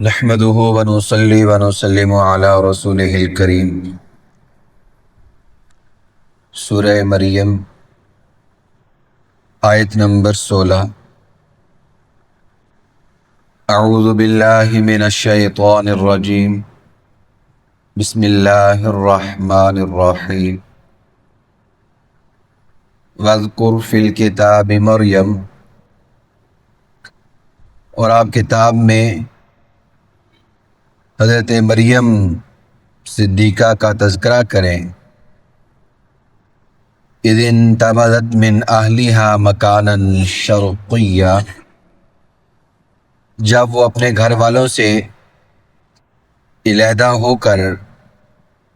نحمده ونصلي ونسلم على رسوله الكريم۔ سورہ مریم آیت نمبر 16۔ اعوذ باللہ من الشیطان الرجیم، بسم اللہ الرحمن الرحیم۔ واذکر فی الکتاب مریم، اور آپ کتاب میں حضرت مریم صدیقہ کا تذکرہ کریں۔ اذ انتبذت من اہلہا مکانا شرقیا، جب وہ اپنے گھر والوں سے علیحدہ ہو کر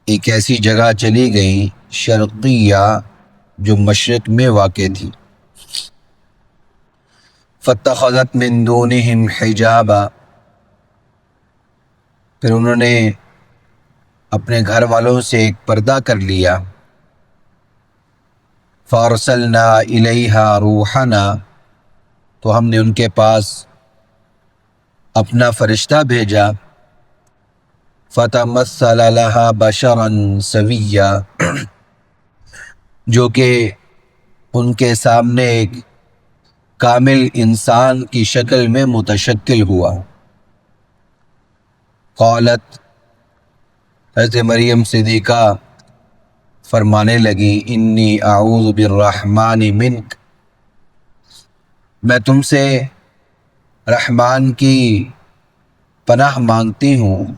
ایک ایسی جگہ چلی گئی شرقیہ جو مشرق میں واقع تھی۔ فاتخذت من دونہم حجابا، پھر انہوں نے اپنے گھر والوں سے ایک پردہ کر لیا۔ فارسلنا الیہا روحنا، تو ہم نے ان کے پاس اپنا فرشتہ بھیجا۔ فتمثل لہا بشرا سویا، جو کہ ان کے سامنے ایک کامل انسان کی شکل میں متشکل ہوا۔ قالت، حضرت مریم صدیقہ فرمانے لگی، انی اعوذ بالرحمن منک، میں تم سے رحمان کی پناہ مانگتی ہوں۔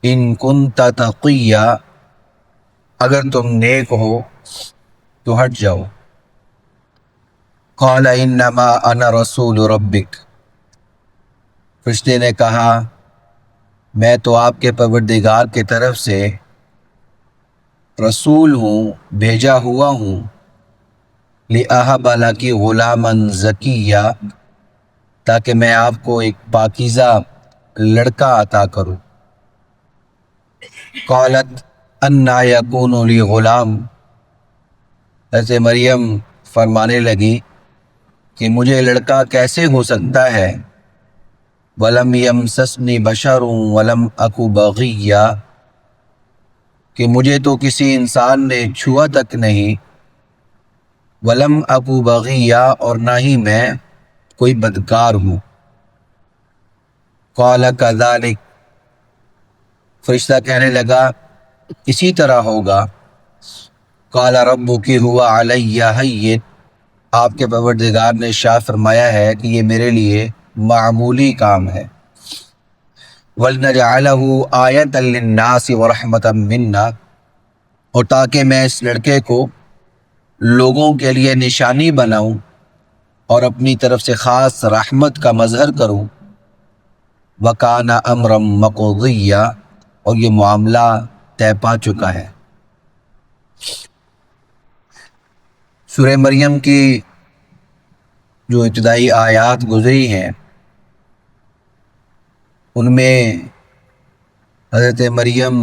ان کنت تقیا، اگر تم نیک ہو تو ہٹ جاؤ۔ قال انما انا رسول ربک، فرشتے نے کہا، میں تو آپ کے پروردگار کی طرف سے رسول ہوں، بھیجا ہوا ہوں۔ لِأَهَبَ لَكِ غُلَامًا زَكِيًّا، تاکہ میں آپ کو ایک پاکیزہ لڑکا عطا کروں۔ قالت أَنَّىٰ يَكُونُ لِي غُلَامٌ، حضرت مریم فرمانے لگی کہ مجھے لڑکا کیسے ہو سکتا ہے؟ وَلَمْ يَمْسَسْنِي بَشَرٌ وَلَمْ أَكُ بَغِيًّا، کہ مجھے تو کسی انسان نے چھوا تک نہیں۔ وَلَمْ أَكُ بَغِيًّا، اور نہ ہی میں کوئی بدکار ہوں۔ قَالَ كَذَلِكَ، فرشتہ کہنے لگا اسی طرح ہوگا۔ قَالَ رَبُّكِ هُوَ عَلَيَّ هَيِّنٌ، آپ کے پروردگار نے ارشاد فرمایا ہے کہ یہ میرے لیے معمولی کام ہے۔ وَلْنَجْعَلَهُ آیَةً لِلنَّاسِ وَرَحْمَةً مِنَّا، اور تاکہ میں اس لڑکے کو لوگوں کے لیے نشانی بناؤں اور اپنی طرف سے خاص رحمت کا مظہر کروں۔ وَكَانَ أَمْرًا مَقْضِيًّا، اور یہ معاملہ طے پا چکا ہے۔ سورہ مریم کی جو ابتدائی آیات گزری ہیں ان میں حضرت مریم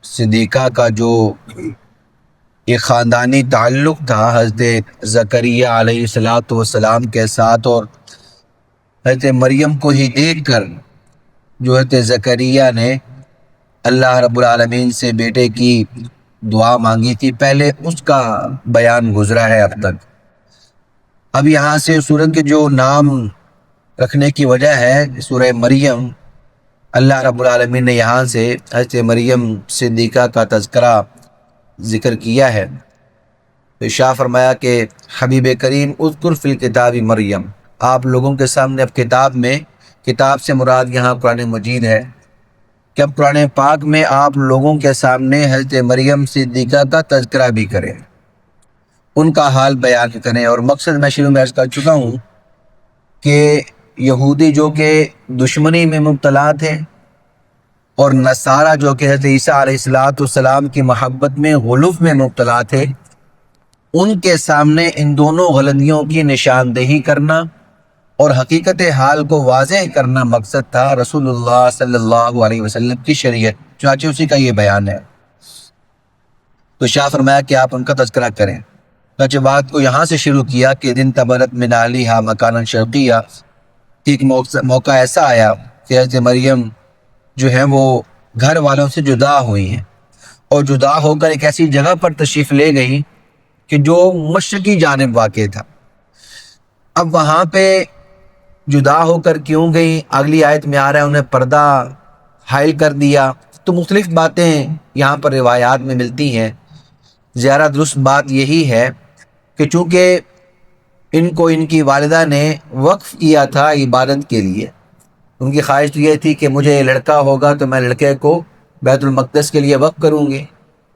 صدیقہ کا جو ایک خاندانی تعلق تھا حضرت زکریا علیہ السلام کے ساتھ، اور حضرت مریم کو ہی دیکھ کر جو حضرت زکریا نے اللہ رب العالمین سے بیٹے کی دعا مانگی تھی، پہلے اس کا بیان گزرا ہے اب تک۔ اب یہاں سے سورت کے جو نام رکھنے کی وجہ ہے سورہ مریم، اللہ رب العالمین نے یہاں سے حضرت مریم صدیقہ کا تذکرہ ذکر کیا ہے۔ تو ارشاد فرمایا کہ حبیب کریم اذکر فی الکتاب مریم، آپ لوگوں کے سامنے اب کتاب میں، کتاب سے مراد یہاں قرآن مجید ہے، کہ اب قرآن پاک میں آپ لوگوں کے سامنے حضرت مریم صدیقہ کا تذکرہ بھی کریں، ان کا حال بیان کریں۔ اور مقصد میں شروع میں عرض کر چکا ہوں کہ یہودی جو کہ دشمنی میں مبتلا تھے، اور نصارہ جو کہ حضرت عیسیٰ علیہ السلام کی محبت میں غلوف میں مبتلا تھے، ان کے سامنے ان دونوں غلطیوں کی نشاندہی کرنا اور حقیقت حال کو واضح کرنا مقصد تھا رسول اللہ صلی اللہ علیہ وسلم کی شریعت، چنانچہ اسی کا یہ بیان ہے۔ تو شاہ فرمایا کہ آپ ان کا تذکرہ کریں۔ چنانچہ بات کو یہاں سے شروع کیا کہ دن تبرت من اہلہا مکانا شرقیہ، کہ ایک موقع ایسا آیا کہ حضرت مریم جو ہے وہ گھر والوں سے جدا ہوئی ہیں، اور جدا ہو کر ایک ایسی جگہ پر تشریف لے گئی کہ جو مشرقی جانب واقع تھا۔ اب وہاں پہ جدا ہو کر کیوں گئی، اگلی آیت میں آ رہا ہے انہیں پردہ حائل کر دیا۔ تو مختلف باتیں یہاں پر روایات میں ملتی ہیں۔ زیادہ درست بات یہی ہے کہ چونکہ ان کو ان کی والدہ نے وقف کیا تھا عبادت کے لیے، ان کی خواہش تو یہ تھی کہ مجھے لڑکا ہوگا تو میں لڑکے کو بیت المقدس کے لیے وقف کروں گی،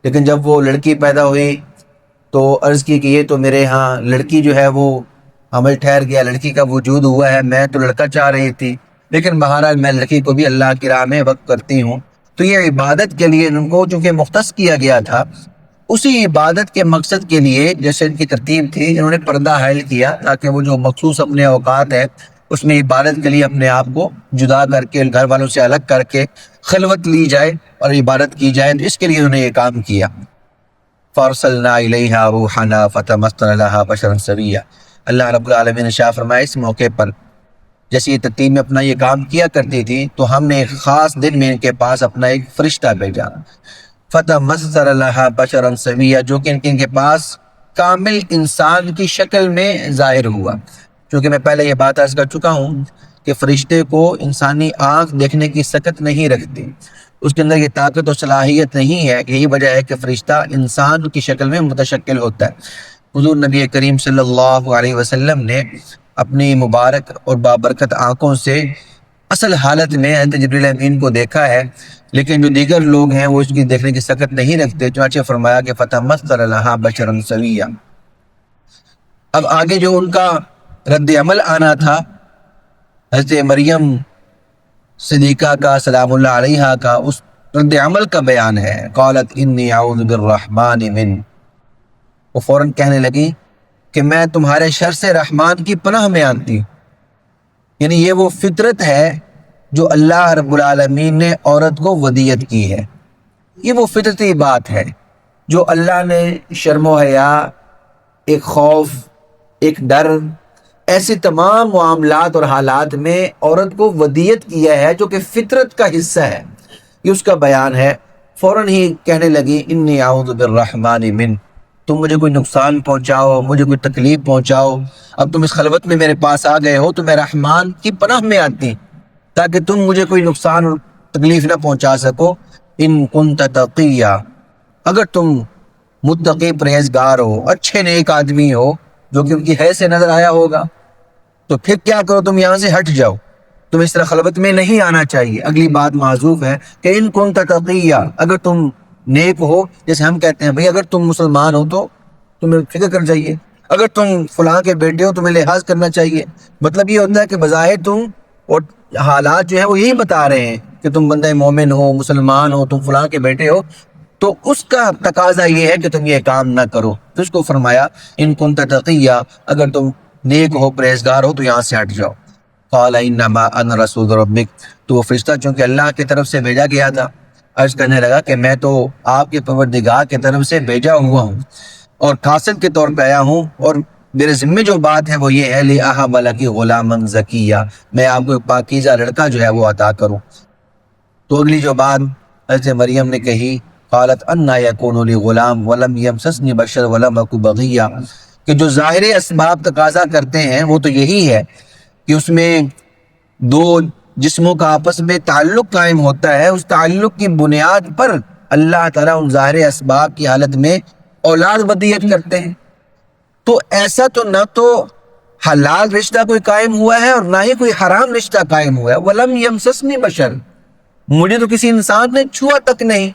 لیکن جب وہ لڑکی پیدا ہوئی تو عرض کی کہ یہ تو میرے ہاں لڑکی جو ہے وہ حمل ٹھہر گیا، لڑکی کا وجود ہوا ہے، میں تو لڑکا چاہ رہی تھی، لیکن بہرحال میں لڑکی کو بھی اللہ کی راہ میں وقف کرتی ہوں۔ تو یہ عبادت کے لیے ان کو چونکہ مختص کیا گیا تھا، اسی عبادت کے مقصد کے لیے جیسے ان کی ترتیب تھی، انہوں نے پردہ حائل کیا تاکہ وہ جو مخصوص اپنے اوقات ہے اس میں عبادت کے لیے اپنے آپ کو جدا کر کے گھر والوں سے الگ کر کے خلوت لی جائے اور عبادت کی جائے، تو اس کے لیے انہوں نے یہ کام کیا۔ فَأَرْسَلْنَا إِلَيْهَا رُوحَنَا فَتَمَثَّلَ لَهَا بَشَرًا سَوِيًّا۔ اللہ رب العالمین نے شاہ فرمایا اس موقع پر جیسے یہ ترتیب میں اپنا یہ کام کیا کرتی تھی تو ہم نے ایک خاص دن میں ان کے پاس اپنا ایک فرشتہ بھیجا، فَتَمَثَّلَ لَهَا بَشَرًا سَوِيًّا، جو کہ ان کے پاس کامل انسان کی شکل میں ظاہر ہوا۔ چونکہ میں پہلے یہ بات عرض کر چکا ہوں کہ فرشتے کو انسانی آنکھ دیکھنے کی سکت نہیں رکھتی، اس کے اندر یہ طاقت و صلاحیت نہیں ہے، یہی وجہ ہے کہ فرشتہ انسان کی شکل میں متشکل ہوتا ہے۔ حضور نبی کریم صلی اللہ علیہ وسلم نے اپنی مبارک اور بابرکت آنکھوں سے اصل حالت میں حضرت جبریل امین کو دیکھا ہے، لیکن جو دیگر لوگ ہیں وہ اس کی دیکھنے کی سکت نہیں رکھتے، چنانچہ فرمایا کہ فَتَمَثَّلَ لَهَا بَشَرًا سَوِيًّا۔ اب آگے جو ان کا رد عمل آنا تھا حضرت مریم صدیقہ کا سلام اللہ علیہا کا، اس رد عمل کا بیان ہے۔ قالت انی اعوذ بالرحمن من، وہ فوراً کہنے لگی کہ میں تمہارے شر سے رحمان کی پناہ میں آتی ہوں۔ یعنی یہ وہ فطرت ہے جو اللہ رب العالمین نے عورت کو ودیت کی ہے، یہ وہ فطرتی بات ہے جو اللہ نے شرم و حیا، ایک خوف، ایک ڈر، ایسے تمام معاملات اور حالات میں عورت کو ودیت کیا ہے جو کہ فطرت کا حصہ ہے، یہ اس کا بیان ہے۔ فوراً ہی کہنے لگی انی اعوذ بالرحمن من، تم مجھے کوئی نقصان پہنچاؤ، مجھے کوئی تکلیف پہنچاؤ، اب تم اس خلوت میں میرے پاس آ گئے ہو تو میں رحمان کی پناہ میں آتی تاکہ تم مجھے کوئی نقصان اور تکلیف نہ پہنچا سکو۔ ان کنت تقیا، اگر تم متقی پرہیزگار ہو، اچھے نیک آدمی ہو جو کہ ان کی حیث سے نظر آیا ہوگا، تو پھر کیا کرو، تم یہاں سے ہٹ جاؤ، تم اس طرح خلوت میں نہیں آنا چاہیے۔ اگلی بات معذوف ہے کہ ان کنت تقیا، اگر تم نیک ہو، جیسے ہم کہتے ہیں بھئی اگر تم مسلمان ہو تو تمہیں فکر کر چاہیے، اگر تم فلاں کے بیٹے ہو تمہیں لحاظ کرنا چاہیے۔ مطلب یہ ہوتا ہے کہ بظاہر تم، اور حالات جو ہیں وہ یہی بتا رہے ہیں کہ تم بندہ مومن ہو، مسلمان ہو، تم فلاں کے بیٹے ہو، تو اس کا تقاضا یہ ہے کہ تم یہ کام نہ کرو۔ تو اس کو فرمایا ان کنت تقیا، اگر تم نیک ہو، پرہیزگار ہو تو یہاں سے ہٹ جاؤ۔ قال انما انا رسول ربک، تو وہ فرشتہ چونکہ اللہ کی طرف سے بھیجا گیا تھا، عرض کرنے لگا کہ میں تو آپ کے پروردگار کی طرف سے بھیجا ہوا ہوں اور قاصد کے طور پہ آیا ہوں، اور میرے ذمہ جو بات ہے وہ یہ ہے لِأَهَبَ لَكِ غُلَامًا زَكِيًّا، میں آپ کو ایک پاکیزہ لڑکا جو ہے وہ عطا کروں۔ تو اگلی جو بات حضرت مریم نے کہی، قالت انا یکون لی غلام ولم یمسسنی بشر ولم اک بغیا، کہ جو ظاہر اسباب تقاضا کرتے ہیں وہ تو یہی ہے کہ اس میں دو جسموں کا آپس میں تعلق قائم ہوتا ہے، اس تعلق کی بنیاد پر اللہ تعالیٰ ان ظاہر اسباب کی حالت میں اولاد ودیت کرتے ہیں۔ تو ایسا تو نہ تو حلال رشتہ کوئی قائم ہوا ہے اور نہ ہی کوئی حرام رشتہ قائم ہوا ہے۔ ولم یمسسنی بشر، مجھے تو کسی انسان نے چھوا تک نہیں۔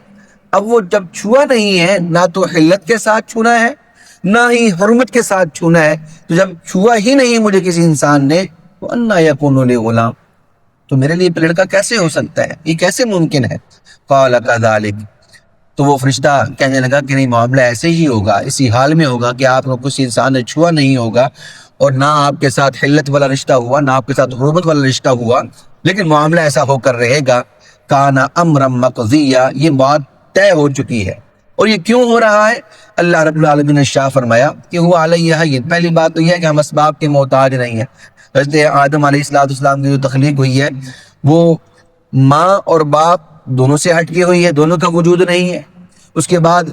اب وہ جب چھوا نہیں ہے، نہ تو حلت کے ساتھ چھونا ہے نہ ہی حرمت کے ساتھ چھونا ہے، تو جب چھوا ہی نہیں مجھے کسی انسان نے، تو انا یکون لی غلام، تو میرے لیے لڑکا کیسے ہو سکتا ہے، یہ کیسے ممکن ہے؟ قال کذالک، تو وہ فرشتہ کہنے لگا کہ نہیں، معاملہ ایسے ہی ہوگا، اسی حال میں ہوگا کہ آپ کو کسی انسان نے چھوا نہیں ہوگا اور نہ آپ کے ساتھ حلت والا رشتہ ہوا نہ آپ کے ساتھ حرمت والا رشتہ ہوا، لیکن معاملہ ایسا ہو کر رہے گا۔ کان امرا مقضیا، یہ بات طے ہو چکی ہے۔ اور یہ کیوں ہو رہا ہے؟ اللہ رب العالمین نے شاہ فرمایا کہ ہوا علیہ حین، پہلی بات تو یہ ہے کہ ہم اسباب کے محتاج نہیں ہیں۔ حضرت آدم علیہ السلام کی جو تخلیق ہوئی ہے وہ ماں اور باپ دونوں سے ہٹ کے ہوئی ہے، دونوں کا وجود نہیں ہے۔ اس کے بعد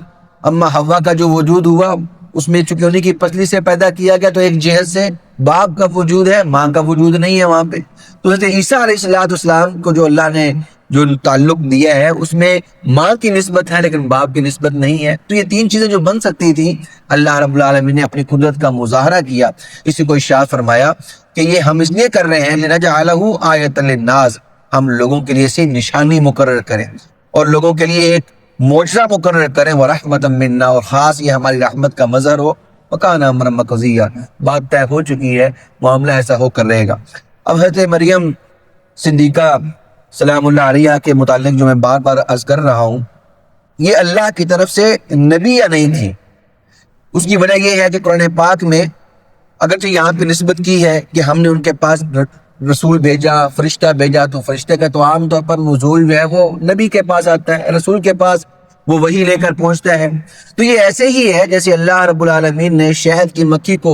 اما حوا کا جو وجود ہوا، اس میں چونکہ انہیں کی پسلی سے پیدا کیا گیا، تو ایک جہت سے باپ کا وجود ہے، ماں کا وجود نہیں ہے وہاں پہ۔ تو حضرت عیسیٰ علیہ السلام کو جو اللہ نے جو تعلق دیا ہے، اس میں ماں کی نسبت ہے لیکن باپ کی نسبت نہیں ہے۔ تو یہ تین چیزیں جو بن سکتی تھی، اللہ رب العالمین نے اپنی قدرت کا مظاہرہ کیا۔ اسی کو ارشاد فرمایا کہ یہ ہم اس لیے کر رہے ہیں لِنَجْعَلَهُ آیَةً لِلنَّاسِ، ہم لوگوں کے لیے سے نشانی مقرر کریں اور لوگوں کے لیے ایک معجزہ مقرر کریں، وَرَحْمَةً مِنَّا، اور خاص یہ ہماری رحمت کا مظہر ہو، وَكَانَ أَمْرًا مَقْضِيًّا، بات طے ہو چکی ہے، معاملہ ایسا ہو کر رہے گا۔ اب حضرت مریم صدیقہ سلام اللہ علیہ کے متعلق جو میں بار بار عرض کر رہا ہوں، یہ اللہ کی طرف سے نبی یا نہیں تھی۔ اس کی وجہ یہ ہے کہ قرآن پاک میں اگرچہ یہاں پہ نسبت کی ہے کہ ہم نے ان کے پاس رسول بھیجا، فرشتہ بھیجا، تو فرشتے کا تو عام طور پر نزول جو ہے وہ نبی کے پاس آتا ہے، رسول کے پاس وہ وحی لے کر پہنچتا ہے۔ تو یہ ایسے ہی ہے جیسے اللہ رب العالمین نے شہد کی مکھی کو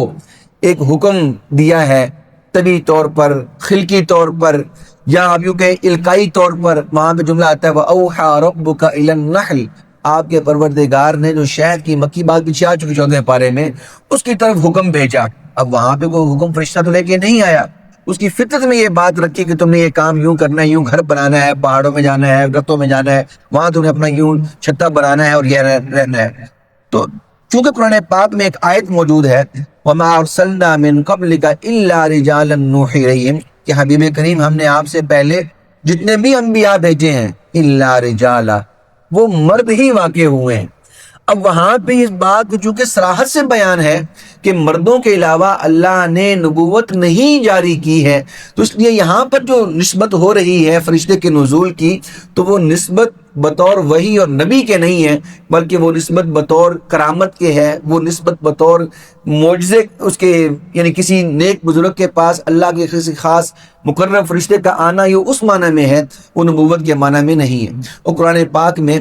ایک حکم دیا ہے، طبی طور پر، خلقی طور پر، یا آپ یوں کہ القائی طور پر۔ وہاں پہ جملہ آتا ہے وَأَوْحَى رَبُّكَ إِلَى النَّحْلِ، آپ کے پروردگار نے جو شہد کی مکھی، بات پیچھے آ چکی 14 پارے میں، اس کی طرف حکم بھیجا۔ اب وہاں پہ کوئی حکم فرشتہ تو لے کے نہیں آیا، اس کی فطرت میں یہ بات رکھی کہ تم نے یہ کام یوں کرنا ہے، یوں گھر بنانا ہے، پہاڑوں میں جانا ہے، رتوں میں جانا ہے، وہاں تم نے اپنا یوں چھتا بنانا ہے اور یہ رہنا ہے۔ تو چونکہ قرآن پاک میں ایک آیت موجود ہے وَمَا أَرْسَلْنَا مِن قَبْلِكَ إِلَّا رِجَالًا نُوحِي إِلَيْهِمْ، کہ حبیب کریم ہم نے آپ سے پہلے جتنے بھی انبیاء بھیجے ہیں إِلَّا رِجَالًا، وہ مرد ہی واقع ہوئے ہیں۔ اب وہاں پہ اس بات کو چونکہ صراحت سے بیان ہے کہ مردوں کے علاوہ اللہ نے نبوت نہیں جاری کی ہے، تو اس لیے یہاں پر جو نسبت ہو رہی ہے فرشتے کے نزول کی، تو وہ نسبت بطور وحی اور نبی کے نہیں ہے، بلکہ وہ نسبت بطور کرامت کے ہے، وہ نسبت بطور معجزے اس کے، یعنی کسی نیک بزرگ کے پاس اللہ کے کسی خاص مقرر فرشتے کا آنا یہ اس معنی میں ہے، وہ نبوت کے معنی میں نہیں ہے۔ اور قرآن پاک میں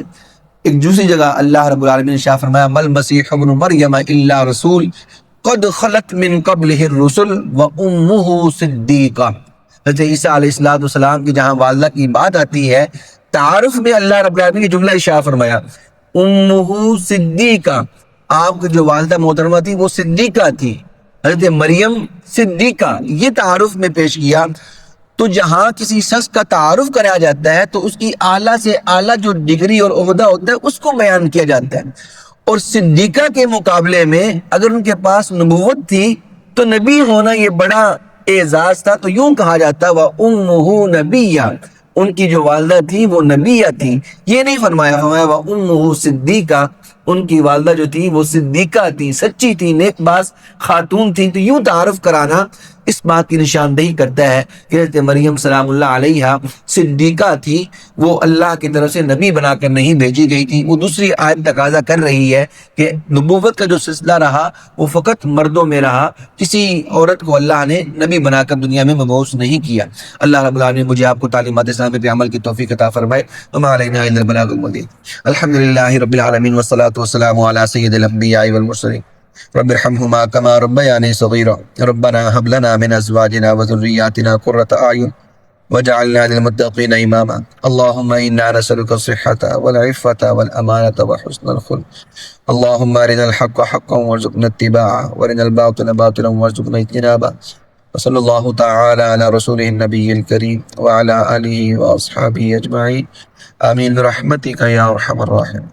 ایک دوسری جگہ اللہ رب العالمین نے شاہ فرمایا مل مسیح ابن مریم الا رسول قد خلت من قبلہ الرسل وامہ صدیقہ۔ حضرت عیسیٰ علیہ السلام کی جہاں والدہ کی بات آتی ہے، تعارف میں اللہ رب العالمین نے جملہ شاہ فرمایا امہ صدیقہ، آپ کی جو والدہ محترمہ تھی وہ صدیقہ تھی، حضرت مریم صدیقہ، یہ تعارف میں پیش کیا۔ تو جہاں کسی شخص کا تعارف کرایا جاتا ہے تو اس کی اعلیٰ سے اعلیٰ جو ڈگری اور عہدہ ہوتا ہے اس کو بیان کیا جاتا ہے، اور صدیقہ کے مقابلے میں اگر ان کے پاس نبوت تھی تو نبی ہونا یہ بڑا اعزاز تھا، تو یوں کہا جاتا وَأُمُّهُ نَبِيًّا، ان کی جو والدہ تھی وہ نبیہ تھی، یہ نہیں فرمایا وَأُمُّهُ صدیقہ، ان کی والدہ جو تھی وہ صدیقہ تھی، سچی تھی، نیک باز خاتون تھی۔ تو یوں تعارف کرانا اس بات کی نشاندہی کرتا ہے کہ حضرت مریم سلام اللہ علیہ صدیقہ تھی، وہ اللہ کی طرف سے نبی بنا کر نہیں بھیجی گئی تھی۔ وہ دوسری آیت تقاضا کر رہی ہے کہ نبوت کا جو سلسلہ رہا وہ فقط مردوں میں رہا، کسی عورت کو اللہ نے نبی بنا کر دنیا میں مبعوث نہیں کیا۔ اللہ رب العالمین مجھے آپ کو تعلیمات اسلام پہ عمل کی توفیق عطا فرمائے۔ وما علینا الا البلاغ المبین۔ الحمدللہ رب العالمین والصلاة والسلام علی سید الانبیاء والمرسلین رب ارحمهما كما ربياني صغيرا ربنا هب لنا من ازواجنا وذرياتنا قرة اعين واجعلنا للمتقين اماما اللهم انا نسألك الصحة والعفة والامانة وحسن الخلق اللهم ارنا الحق حقا وارزقنا اتباعه وارنا الباطل باطلا وارزقنا اجتنابه وصلى الله تعالى على رسوله النبي الكريم وعلى آله واصحابه اجمعين آمين برحمتك يا ارحم الراحمين۔